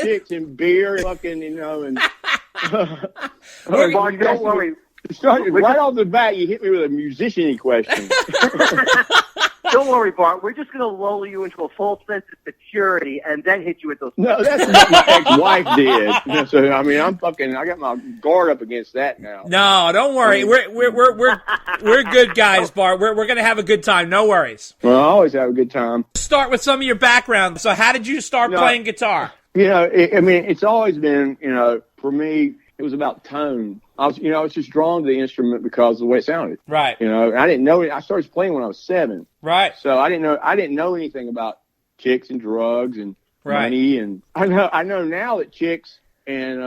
chicks and beer, fucking, and Bart, don't worry. Right off the bat, you hit me with a musician question. Don't worry, Bart. We're just going to lull you into a false sense of security and then hit you with those. No, that's what my ex-wife did. So I mean, I got my guard up against that now. No, don't worry. We're good guys, Bart. We're going to have a good time. No worries. Well, I always have a good time. Start with some of your background. So, how did you start playing guitar? It's always been, for me, it was about tone. I was just drawn to the instrument because of the way it sounded. Right. I didn't know it. I started playing when I was 7. Right. So I didn't know anything about chicks and drugs and money. And I know now that chicks and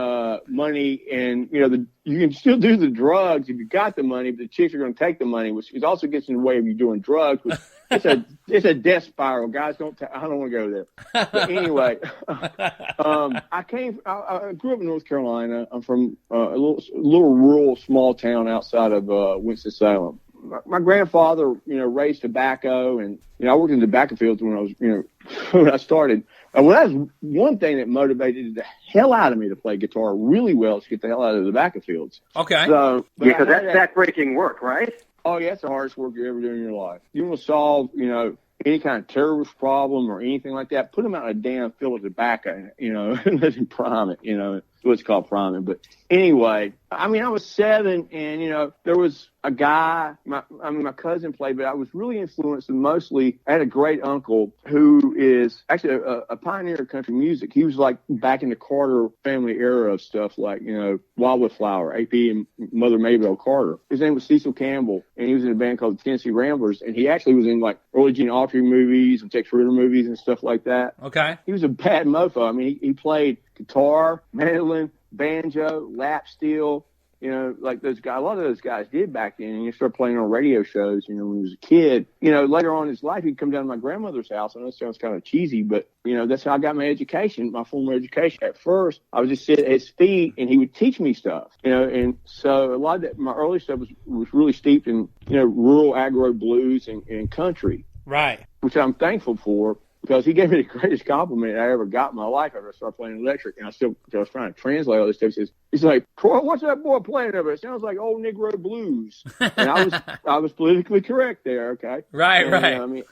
money and you can still do the drugs if you got the money, but the chicks are going to take the money, which also gets in the way of you doing drugs. It's a death spiral, guys. I don't want to go there. But anyway, I grew up in North Carolina. I'm from a little rural small town outside of Winston-Salem. My grandfather, raised tobacco, and I worked in the tobacco fields when I was, when I started. Well, that was one thing that motivated the hell out of me to play guitar really well, is to get the hell out of the tobacco fields. Okay. So, because that's backbreaking work, right? Oh, yeah, it's the hardest work you ever do in your life. You want to solve, any kind of terrorist problem or anything like that, put them out in a damn field of tobacco, and let them prime it, It's what's called priming. But anyway, I was 7, and, there was a guy, my cousin played, but I was really influenced, and mostly I had a great uncle who is actually a pioneer of country music. He was like back in the Carter family era of stuff like, Wildwood Flower, AP and Mother Maybelle Carter. His name was Cecil Campbell, and he was in a band called the Tennessee Ramblers, and he actually was in like early Gene Autry movies and Tex Ritter movies and stuff like that. Okay. He was a bad mofo. He played guitar, mandolin, banjo, lap steel, like those guys, a lot of those guys did back then. And you start playing on radio shows, when he was a kid. Later on in his life, he'd come down to my grandmother's house. I know it sounds kind of cheesy, but, that's how I got my education, my formal education. At first, I would just sit at his feet, and he would teach me stuff, and so a lot of that, my early stuff was really steeped in, rural agro blues and country. Right. Which I'm thankful for. Because he gave me the greatest compliment I ever got in my life after I started playing electric. And I was trying to translate all this stuff. He's like, "Troy, what's that boy playing over? It sounds like old Negro blues." And I was politically correct there, okay? Right, right.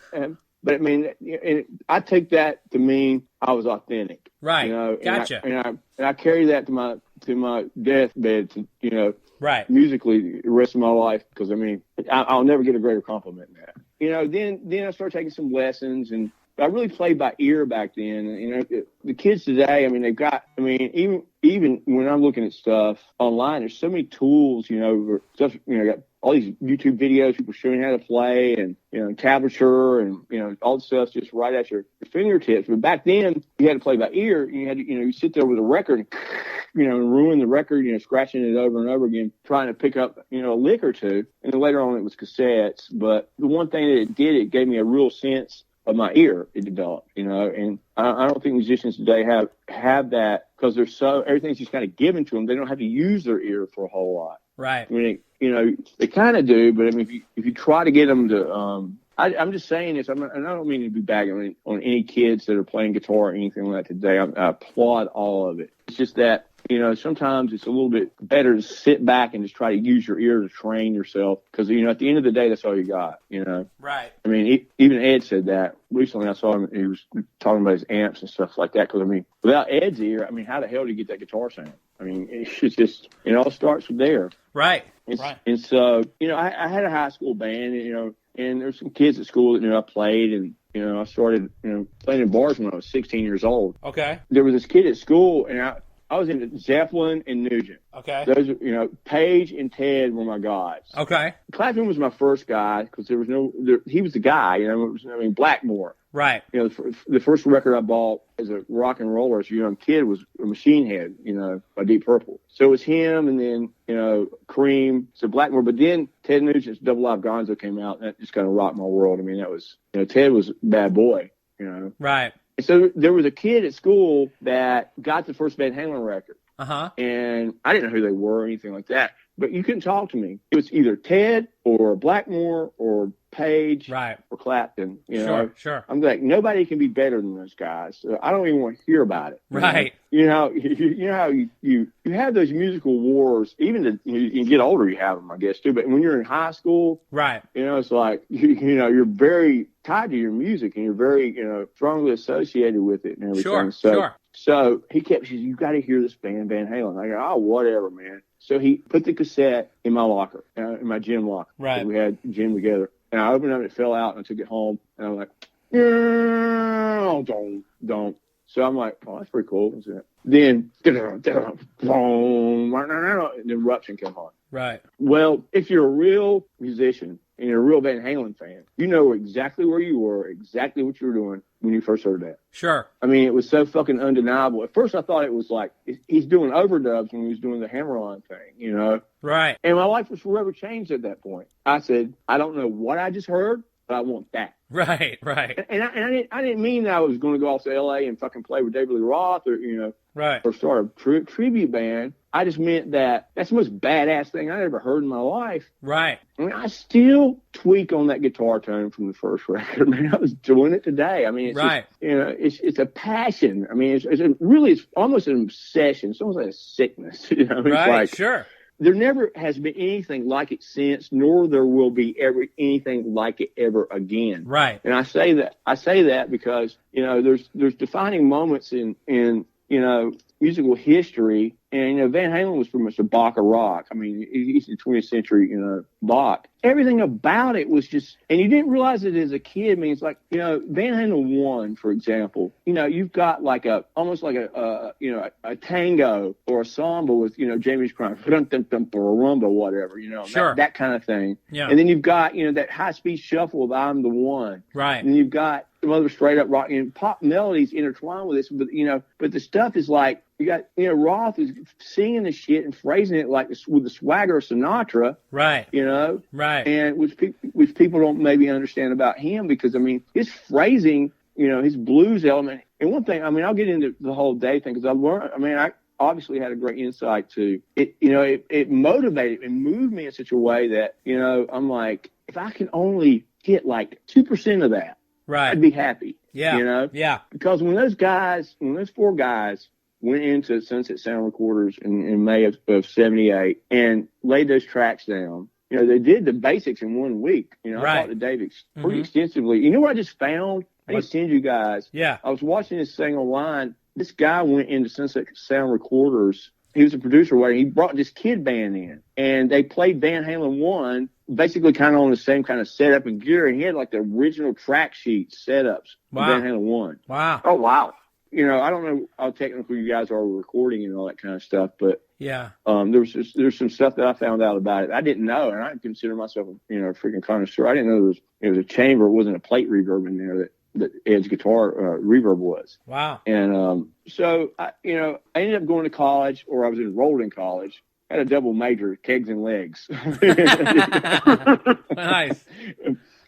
I take that to mean I was authentic. Right. Gotcha. And I carry that to my deathbed, right, musically the rest of my life, because I'll never get a greater compliment than that. Then I started taking some lessons, and I really played by ear back then. The kids today, they've got, even when I'm looking at stuff online, there's so many tools, stuff, got all these YouTube videos, people showing how to play, and, tablature, and, all the stuff just right at your fingertips. But back then, you had to play by ear, and you had to, you sit there with a record and ruin the record, scratching it over and over again, trying to pick up, a lick or two. And then later on, it was cassettes. But the one thing that it gave me a real sense of my ear. It developed, and I don't think musicians today have that, because everything's just kind of given to them. They don't have to use their ear for a whole lot. Right. They kind of do, but if you try to get them to, I'm just saying this, and I don't mean to be bagging on any kids that are playing guitar or anything like that today. I applaud all of it. It's just that, sometimes it's a little bit better to sit back and just try to use your ear to train yourself, because, at the end of the day, that's all you got, Right. Even Ed said that. Recently I saw him, he was talking about his amps and stuff like that, because, without Ed's ear, how the hell do you get that guitar sound? It's just, it all starts from there. Right. And so, I had a high school band, and there's some kids at school that I played, and I started playing in bars when I was 16 years old. Okay. There was this kid at school, and I was into Zeppelin and Nugent. Okay. Those, Page and Ted were my gods. Okay. Clapton was my first guy, because he was the guy, Blackmore. Right. The first record I bought as a rock and roller as a young kid was a Machine Head, by Deep Purple. So it was him, and then, Cream, so Blackmore. But then Ted Nugent's Double Live Gonzo came out, and that just kind of rocked my world. That was, Ted was a bad boy, Right. And so there was a kid at school that got the first Van Halen record. Uh-huh. And I didn't know who they were or anything like that. but you couldn't talk to me. It was either Ted or Blackmore or Page or Clapton. You know? Sure. I'm like, nobody can be better than those guys. So I don't even want to hear about it. Right. You know how you have those musical wars. Even you get older, you have them, I guess, too. But when you're in high school, right? You know, it's like you're very tied to your music, and you're very strongly associated with it and everything. So he kept saying, "You got to hear this band, Van Halen." I go, "Oh, whatever, man." So he put the cassette in my locker, in my gym locker. Right. We had gym together, and I opened it up, and it fell out, and I took it home, and I'm like, "No, don't." So I'm like, "Oh, that's pretty cool." Then, an eruption came on. Right. Well, if you're a real musician and you're a real Van Halen fan, you know exactly where you were, exactly what you were doing when you first heard that. Sure. I mean, it was so fucking undeniable. At first, I thought it was like he's doing overdubs when he was doing the hammer-on thing, you know? Right. And my life was forever changed at that point. I said, I don't know what I just heard, but I want that. Right. And I didn't mean that I was going to go off to L.A. and fucking play with David Lee Roth or, right, or start a tribute band. I just meant that that's the most badass thing I'd ever heard in my life. Right. I mean, I still tweak on that guitar tone from the first record. Man, I was doing it today. I mean, it's right. Just, it's a passion. I mean, it's almost an obsession. It's almost like a sickness. It's right. Like, sure. There never has been anything like it since, nor there will be ever anything like it ever again. Right. And I say that because, there's defining moments in musical history. And, Van Halen was pretty much a Bach of rock. I mean, he's the 20th century, Bach. Everything about it was just, and you didn't realize it as a kid. I mean, it's like, Van Halen 1, for example, you've got like almost like a tango or a samba with, Jamie's crying, or a rumba, whatever, sure. that kind of thing. Yeah. And then you've got, that high speed shuffle of I'm the One. Right. And you've got some other straight up rock and pop melodies intertwined with this, but the stuff is like, you got, Roth is singing the shit and phrasing it like with the swagger of Sinatra. Right. Right. And which people don't maybe understand about him because, I mean, his phrasing, his blues element. And one thing, I mean, I'll get into the whole day thing because I obviously had a great insight to it. It motivated and moved me in such a way that, I'm like, if I can only get like 2% of that, right, I'd be happy. Yeah. Yeah. Because when those four guys went into Sunset Sound Recorders in May of 78 and laid those tracks down, they did the basics in 1 week. I talked to Dave pretty extensively. You know what I just found? I need to send you guys. Yeah. I was watching this thing online. This guy went into Sunset Sound Recorders. He was a producer where he brought this kid band in, and they played Van Halen 1, basically kind of on the same kind of setup and gear. And he had like the original track sheet setups for Van Halen 1. Wow. Oh, wow. I don't know how technical you guys are with recording and all that kind of stuff, but yeah, there's some stuff that I found out about it I didn't know, and I consider myself a freaking connoisseur. I didn't know it was a chamber. It wasn't a plate reverb in there that Ed's guitar reverb was. Wow. And so I ended up going to college, or I was enrolled in college. I had a double major, kegs and legs. Nice.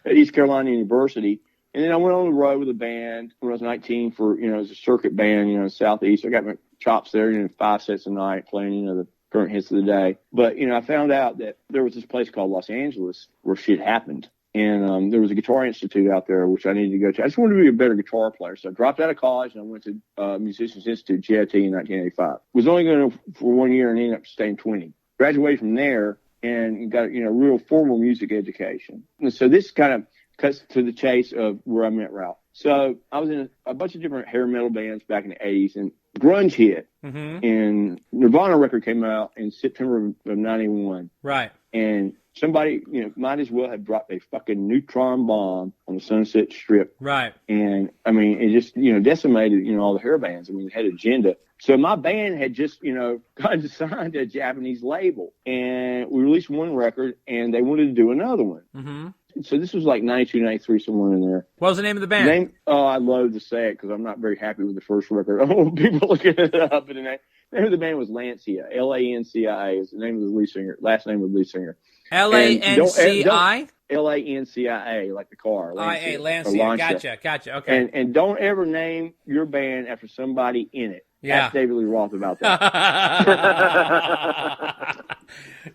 At East Carolina University. And then I went on the road with a band when I was 19 for, as a circuit band, Southeast. I got my chops there, 5 sets a night playing, the current hits of the day. But, I found out that there was this place called Los Angeles where shit happened. And there was a guitar institute out there, which I needed to go to. I just wanted to be a better guitar player. So I dropped out of college and I went to Musicians Institute, GIT, in 1985. Was only going for 1 year and ended up staying 20. Graduated from there and got, real formal music education. And so this kind of cuts to the chase of where I met Ralph. So I was in a bunch of different hair metal bands back in the 80s, and grunge hit. Mm-hmm. And Nirvana record came out in September of 91. Right. And somebody, might as well have dropped a fucking neutron bomb on the Sunset Strip. Right. And, I mean, it just, decimated, all the hair bands. I mean, it had agenda. So my band had just, gotten signed to a Japanese label. And we released one record, and they wanted to do another one. Mm-hmm. So this was like 92, 93, somewhere in there. What was the name of the band? I love to say it because I'm not very happy with the first record. I don't want people looking it up. But the name of the band was Lancia, Lancia is the name of the lead singer. Last name of the lead singer. Lanci? Lancia, like the car. Lancia. Lancia. Gotcha. Okay. And don't ever name your band after somebody in it. Yeah. Ask David Lee Roth about that.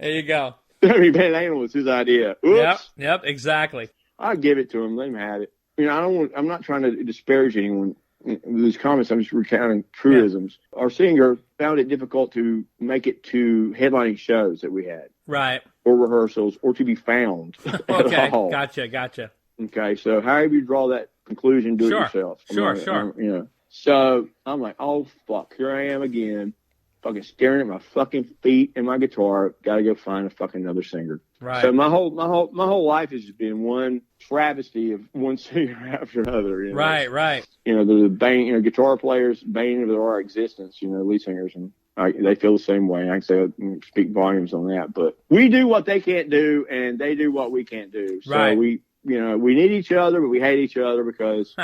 There you go. I mean, Van Halen was his idea. Oops. Yep, exactly. I'll give it to him. Let him have it. I'm not trying to disparage anyone with these comments. I'm just recounting truisms. Yeah. Our singer found it difficult to make it to headlining shows that we had. Right. Or rehearsals, or to be found. Okay, at all. Gotcha. Okay, so however you draw that conclusion, do it yourself. Sure. So I'm like, oh, fuck, here I am again, fucking staring at my fucking feet and my guitar. Got to go find a fucking another singer. Right. So my whole life has just been one travesty of one singer after another. Right. The bane, guitar players, bane of our existence. Lead singers, and they feel the same way. I can speak volumes on that. But we do what they can't do, and they do what we can't do. So right. we need each other, but we hate each other because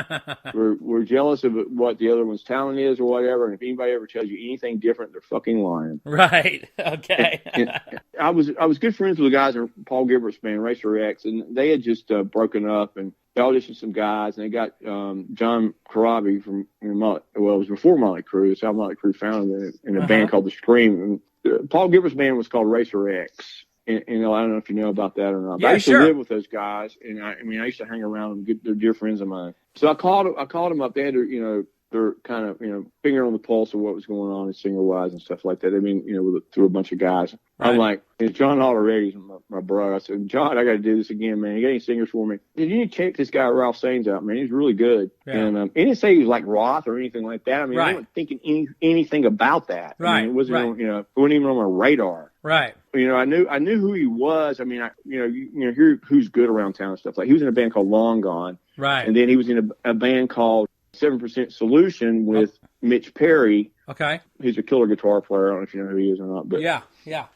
we're jealous of what the other one's talent is or whatever. And if anybody ever tells you anything different, they're fucking lying. Right. Okay. and I was good friends with the guys in Paul Gilbert's band, Racer X, and they had just broken up, and they auditioned some guys, and they got John Corabi from it was before Motley Crue. That's how Motley Crue found it in a band called The Scream. And Paul Gilbert's band was called Racer X. And, I don't know if you know about that or not. But I used to live with those guys, and I used to hang around them. They're dear friends of mine. So I called them up. They had they're kind of, finger on the pulse of what was going on in singer-wise and stuff like that. I mean, through a bunch of guys. Right. I'm like, John Already's my brother. I said, John, I got to do this again, man. You got any singers for me? Did you check this guy Ralph Saines out, man? He's really good. Yeah. And he didn't say he was like Roth or anything like that. I mean, I wasn't thinking anything about that. Right. I mean, it wasn't, it wasn't even on my radar. Right. I knew who he was. I mean, hear who's good around town and stuff. Like, he was in a band called Long Gone. Right. And then he was in a band called 7% Solution with Mitch Perry. Okay. He's a killer guitar player. I don't know if you know who he is or not, but yeah.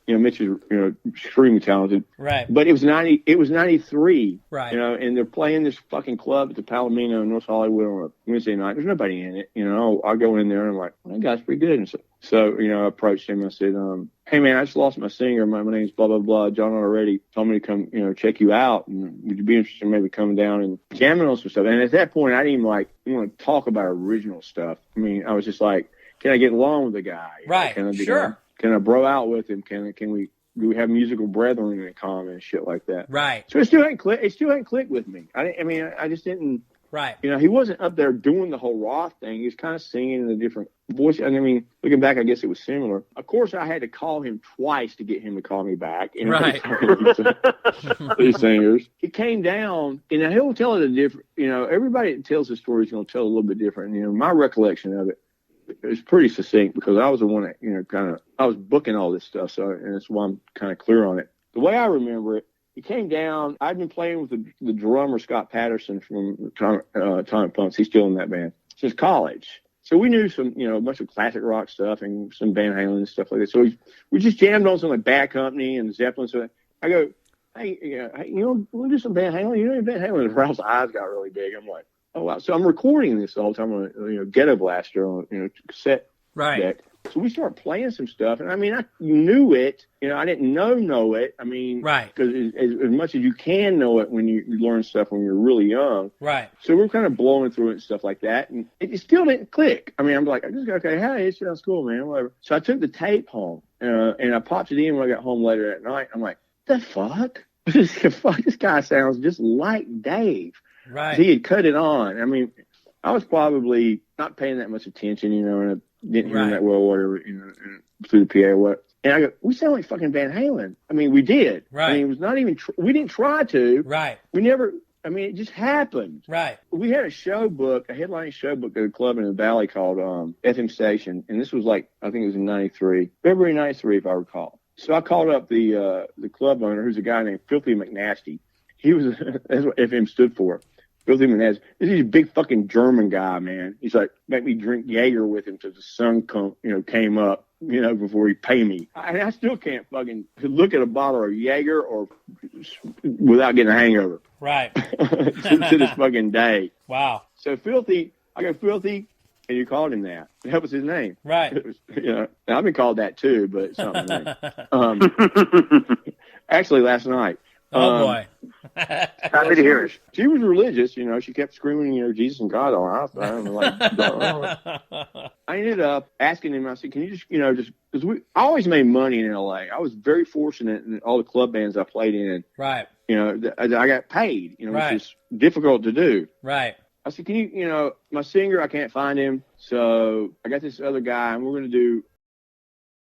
Mitch is extremely talented. Right. But it was 93. Right. And they're playing this fucking club at the Palomino in North Hollywood on a Wednesday night. There's nobody in it. I go in there and I'm like, that guy's pretty good. And so I approached him. I said, hey man, I just lost my singer. My name's blah blah blah. John already told me to come, check you out. And would you be interested in maybe coming down and jamming on some stuff? And at that point, I didn't even want to talk about original stuff. I mean, I was just like, can I get along with the guy? Right. Sure. Can I bro out with him? Can we do we have musical brethren in common and shit like that? Right. So it still hadn't clicked with me. I just didn't. Right. He wasn't up there doing the whole Roth thing. He was kind of singing in a different voice. I mean, looking back, I guess it was similar. Of course, I had to call him twice to get him to call me back. Right. These singers. He came down, and he'll tell it a different. Everybody that tells the story is going to tell it a little bit different. My recollection of it is pretty succinct because I was the one that I was booking all this stuff. So, and that's why I'm kind of clear on it. The way I remember it. He came down. I'd been playing with the drummer, Scott Patterson from Atomic Pumps. He's still in that band since college. So we knew some, a bunch of classic rock stuff and some Van Halen and stuff like that. So we just jammed on some like Bad Company and Zeppelin. So I go, hey, we'll do some Van Halen. Van Halen. And Ralph's eyes got really big. I'm like, oh, wow. So I'm recording this all the time on a Ghetto Blaster on, cassette deck. So we started playing some stuff, and I mean, I knew it. I didn't know it. I mean, right? Because as much as you can know it when you learn stuff when you're really young, right? So we're kind of blowing through it and stuff like that, and it still didn't click. I mean, I'm like, okay, hey, it sounds cool, man, whatever. So I took the tape home, and I popped it in when I got home later that night. I'm like, the fuck? This guy sounds just like Dave. Right. He had cut it on. I mean, I was probably not paying that much attention, and I didn't hear him that well, whatever, through the PA or what. And I go, we sound like fucking Van Halen. I mean, we did. Right. I mean, it was not even, we didn't try to. Right. We never, it just happened. Right. We had a headlining show book at a club in the Valley called FM Station. And this was like, I think it was in 93, February 93, if I recall. So I called up the club owner, who's a guy named Filthy McNasty. He was, that's what FM stood for. Filthy McNasty. This is a big fucking German guy, man. He's like, make me drink Jaeger with him till the sun came up, before he pay me. I still can't fucking look at a bottle of Jaeger or without getting a hangover. Right. to this fucking day. Wow. So Filthy, I go, Filthy, and you called him that. That was his name. Right. It was, I've been called that too, but it's not my name. Actually, last night. Oh boy. Happy to hear it. She was religious, you know. She kept screaming, you know, Jesus and God on her. I ended up asking him. I said, "Can you just, you know, just because I always made money in LA. I was very fortunate in all the club bands I played in. Right. You know, I got paid. You know, Right. which is difficult to do. Right. I said, can you, you know, my singer, I can't find him. So I got this other guy, and we're going to do